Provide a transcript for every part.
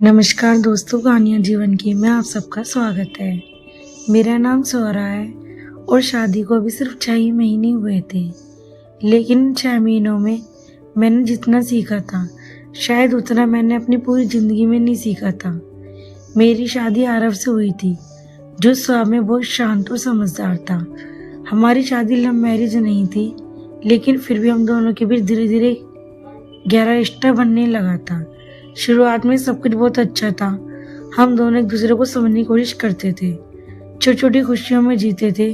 नमस्कार दोस्तों, कहानियाँ जीवन की में आप सबका स्वागत है। मेरा नाम स्वरा है और शादी को अभी सिर्फ 6 ही महीने हुए थे। लेकिन इन 6 महीनों में मैंने जितना सीखा था, शायद उतना मैंने अपनी पूरी ज़िंदगी में नहीं सीखा था। मेरी शादी आरव से हुई थी, जो स्वभाव में बहुत शांत और समझदार था। हमारी शादी लव मैरिज नहीं थी, लेकिन फिर भी हम दोनों के बीच धीरे धीरे गहरा रिश्ता बनने लगा था। शुरुआत में सब कुछ बहुत अच्छा था। हम दोनों एक दूसरे को समझने की कोशिश करते थे, छोटी छोटी खुशियों में जीते थे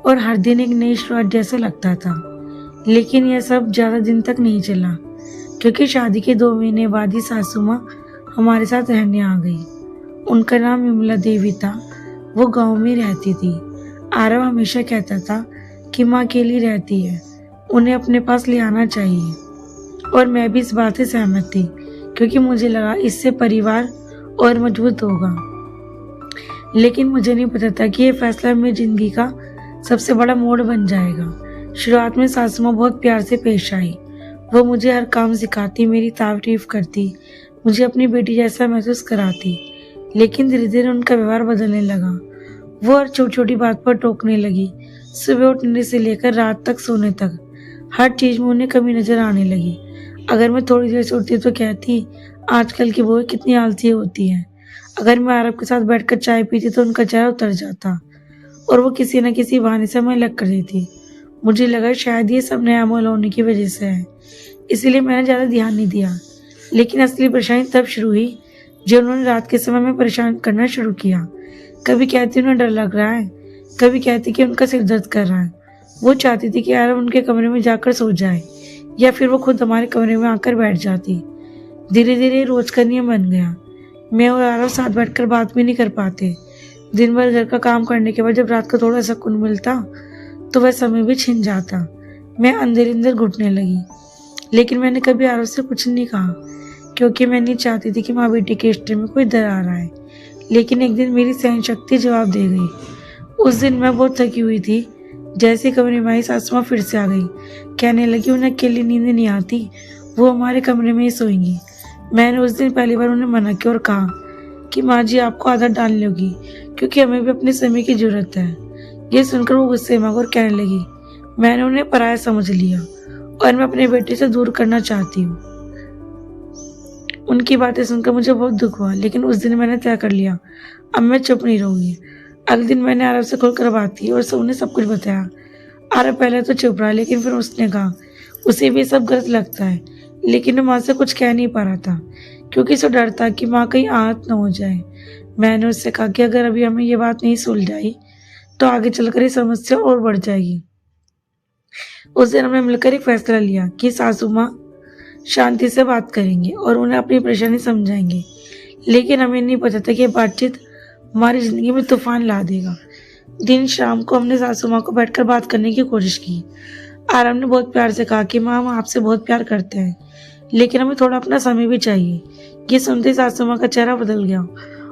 और हर दिन एक नई शुरुआत जैसा लगता था। लेकिन यह सब ज़्यादा दिन तक नहीं चला, क्योंकि शादी के 2 महीने बाद ही सासू माँ हमारे साथ रहने आ गई। उनका नाम विमला देवी था। वो गांव में रहती थी। आरव हमेशा कहता था कि माँ अकेली रहती है, उन्हें अपने पास ले आना चाहिए, और मैं भी इस बात से सहमत थी, क्योंकि मुझे लगा इससे परिवार और मजबूत होगा। लेकिन मुझे नहीं पता था कि ये फैसला मेरी जिंदगी का सबसे बड़ा मोड़ बन जाएगा। शुरुआत में सासू माँ बहुत प्यार से पेश आई। वो मुझे हर काम सिखाती, मेरी तारीफ करती, मुझे अपनी बेटी जैसा महसूस कराती। लेकिन धीरे धीरे उनका व्यवहार बदलने लगा। वो हर छोटी छोटी बात पर टोकने लगी। सुबह उठने से लेकर रात तक सोने तक हर चीज में उन्हें कमी नजर आने लगी। अगर मैं थोड़ी देर से उठती तो कहती, आजकल की बहू कितनी आलसी होती है। अगर मैं आरव के साथ बैठकर चाय पीती तो उनका चेहरा उतर जाता और वो किसी न किसी बहाने से हमें अलग कर देती। मुझे लगा शायद ये सब नया माहौल होने की वजह से है, इसीलिए मैंने ज़्यादा ध्यान नहीं दिया। लेकिन असली परेशानी तब शुरू हुई जब उन्होंने रात के समय में परेशान करना शुरू किया। कभी कहती उन्हें डर लग रहा है, कभी कहती कि उनका सिर दर्द कर रहा है। वो चाहती थी कि आरव उनके कमरे में जाकर सो जाए, या फिर वो खुद हमारे कमरे में आकर बैठ जाती। धीरे धीरे रोज का नियम बन गया। मैं और आरव साथ बैठकर बात भी नहीं कर पाते। दिन भर घर का काम करने के बाद जब रात को थोड़ा सुकून मिलता तो वह समय भी छिन जाता। मैं अंदर अंदर घुटने लगी, लेकिन मैंने कभी आरव से कुछ नहीं कहा, क्योंकि मैं नहीं चाहती थी कि माँ बेटी के रिश्ते में कोई दरार आए। लेकिन एक दिन मेरी सहन शक्ति जवाब दे गई। उस दिन मैं बहुत थकी हुई थी। जैसे कमरे में आई, सासू माँ फिर से आ गई। कहने लगी उन्हें अकेली नींद नहीं आती, वो हमारे कमरे में ही सोएंगी। मैंने उस दिन पहली बार उन्हें मना किया और कहा कि माँ जी, आपको आदत डालनी होगी, क्योंकि हमें भी अपने समय की जरूरत है। ये सुनकर वो गुस्से में और कहने लगी, मैंने उन्हें पराया समझ लिया और मैं अपने बेटे से दूर करना चाहती हूँ। उनकी बातें सुनकर मुझे बहुत दुख हुआ, लेकिन उस दिन मैंने तय कर लिया, अब मैं चुप नहीं रहूंगी। अगले दिन मैंने आरव से खुलकर बात की और उन्हें सब कुछ बताया। आरव पहले तो चुप रहा, लेकिन फिर उसने कहा उसे भी सब गलत लगता है, लेकिन वो माँ से कुछ कह नहीं पा रहा था, क्योंकि उसे डर था कि माँ कहीं आहत न हो जाए। मैंने उससे कहा कि अगर अभी हमें ये बात नहीं सुलझाई तो आगे चलकर ये समस्या और बढ़ जाएगी। उस दिन हमने मिलकर एक फैसला लिया कि सासू माँ शांति से बात करेंगे और उन्हें अपनी परेशानी समझाएंगे। लेकिन हमें नहीं पता था कि ये बातचीत हमारी जिंदगी में तूफान ला देगा। दिन शाम को हमने सासू माँ को बैठकर बात करने की कोशिश की। आरव ने बहुत प्यार से कहा कि माँ, हम आपसे बहुत प्यार करते हैं, लेकिन हमें थोड़ा अपना समय भी चाहिए। ये सुनते सासू माँ का चेहरा बदल गया।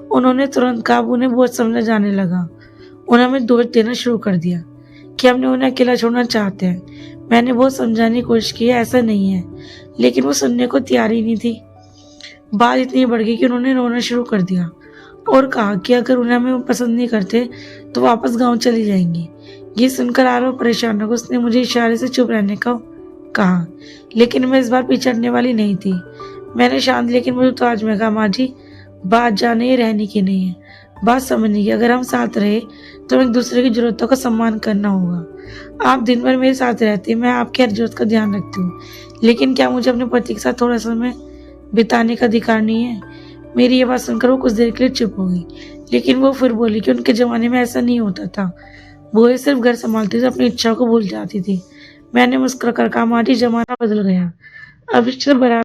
उन्होंने तुरंत कहा, उन्हें बहुत समझा जाने लगा। उन्होंने हमें दोष देना शुरू कर दिया कि हमने उन्हें अकेला छोड़ना चाहते हैं। मैंने बहुत समझाने की कोशिश की है, ऐसा नहीं है, लेकिन वो सुनने को तैयार ही नहीं थी। बात इतनी बढ़ गई कि उन्होंने रोना शुरू कर दिया और कहा कि अगर उन्हें हमें पसंद नहीं करते तो वापस गांव चली जाएंगी। ये सुनकर आरव परेशान हो गया। उसने मुझे इशारे से चुप रहने का कहा, लेकिन मैं इस बार पीछे हटने वाली नहीं थी। मैंने शांत लेकिन मुझे तो आज में कहा, माँ जी, बात जाने ही रहने की नहीं है, बात समझने की। अगर हम साथ रहे तो एक दूसरे की जरूरतों का सम्मान करना होगा। आप दिन भर मेरे साथ रहते, मैं आपकी हर जरूरत का ध्यान रखती हूँ, लेकिन क्या मुझे अपने पति के साथ थोड़ा समय बिताने का अधिकार नहीं है? मेरी ये बात सुनकर वो कुछ देर के लिए चुप हो गई, लेकिन वो फिर बोली कि उनके जमाने में ऐसा नहीं होता था। वो सिर्फ घर संभालती थी, अपनी इच्छा को भूल जाती थी। मैंने मुस्कुरा कर कहा, माँ जी, जमाना बदल गया, अब रिश्ते बराबर